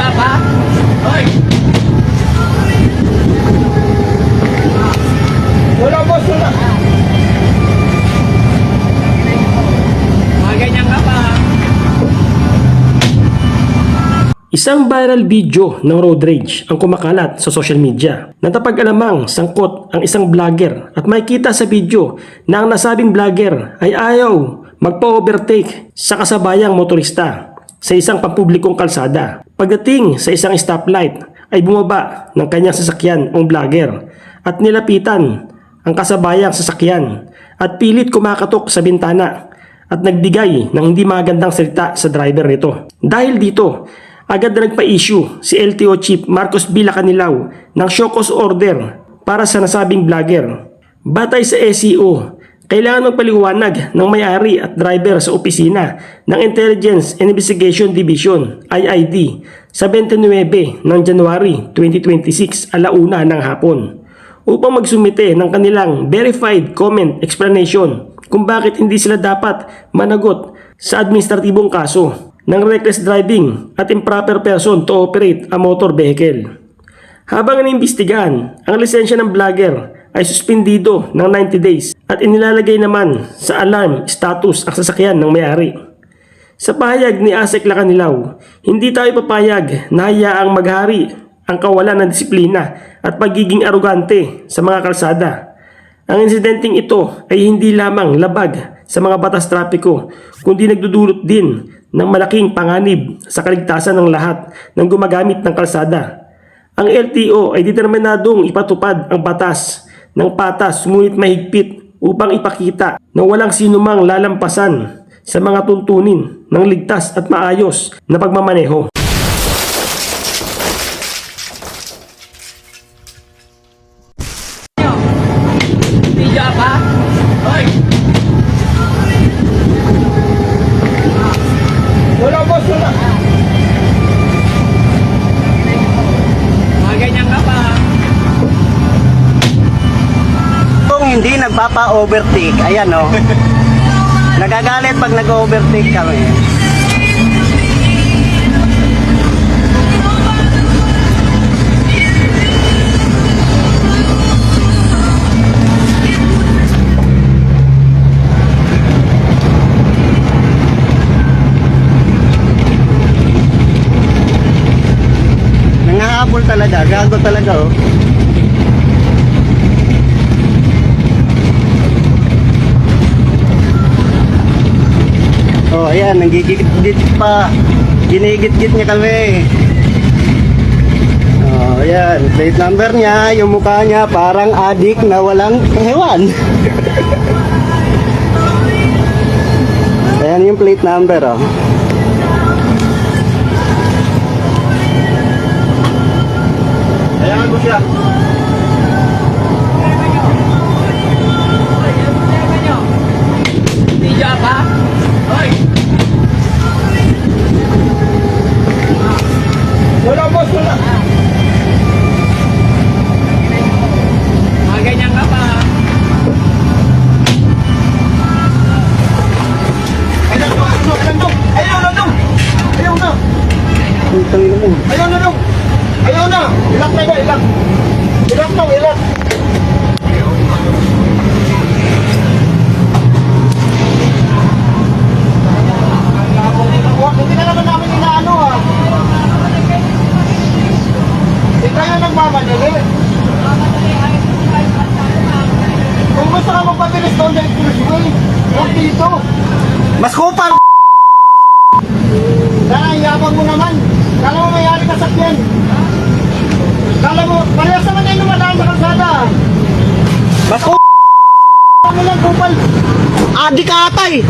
Video pa? Hoy! Wala boss, wala. Mga ganyan ka pa. Isang viral video ng road rage ang kumakalat sa social media. Natapag-alamang sangkot ang isang vlogger at makikita sa video na ang nasabing vlogger ay ayaw magpa-overtake sa kasabayang motorista sa isang pampublikong kalsada. Pagdating sa isang stoplight ay bumaba ng kanyang sasakyan ang vlogger at nilapitan ang kasabayang sasakyan at pilit kumakatok sa bintana at nagbigay ng hindi magandang salita sa driver nito. Dahil dito, agad na nagpa-issue si LTO Chief Marcos Villa Canilaw ng show cause order para sa nasabing vlogger. Batay sa SEO, kailangan magpaliwanag ng may-ari at driver sa opisina ng Intelligence and Investigation Division IID sa 29 ng January 2026 alauna ng hapon upang magsumite ng kanilang verified comment explanation kung bakit hindi sila dapat managot sa administratibong kaso ng reckless driving at improper person to operate a motor vehicle. Habang iniimbestigahan, ang lisensya ng vlogger ay suspendido ng 90 days at inilalagay naman sa alarm status ang sasakyan ng may-ari. Sa pahayag ni Asek Lacanilaw, hindi tayo papayag na hayaang maghari ang kawalan ng disiplina at pagiging arugante sa mga kalsada. Ang insidenteng ito ay hindi lamang labag sa mga batas trapiko, kundi nagdudulot din ng malaking panganib sa kaligtasan ng lahat ng gumagamit ng kalsada. Ang LTO ay determinadong ipatupad ang batas ng patas ngunit mahigpit upang ipakita na walang sinumang lalampasan sa mga tuntunin ng ligtas at maayos na pagmamaneho. Video pa? Hoy! Wala boss, wala. Mga ganyan ka pa. Kung hindi nagpapa-overtake, ayan o. Nagagalit pag nag-overtake kami. Nangahabol talaga, gago talaga oh. Oh, ayan, nanggigit-git pa. Ginigit-git niya kami. Oh, ayan, plate number niya, yung mukha niya parang adik na walang hewan. Ayan yung plate number, oh. Ayan ko siya. Video pa? Hoy! Wala boss, wala. Mga ganyan ka pa. Ayaw na. Ayaw na. Ilak na ba? Ilak. Ilak na, ilak. Hindi na naman namin inaano ha. Hindi tayo nagmamanili. Kung gusto ka magpabilis doon sa expressway, huwag dito. Mas kupal! Yabang mo naman. Kala mo mayari ka sakyan. Kala mo, parehas naman tayo naman sa kalsada. Mas kupal! Ano lang kupal? Adik atay!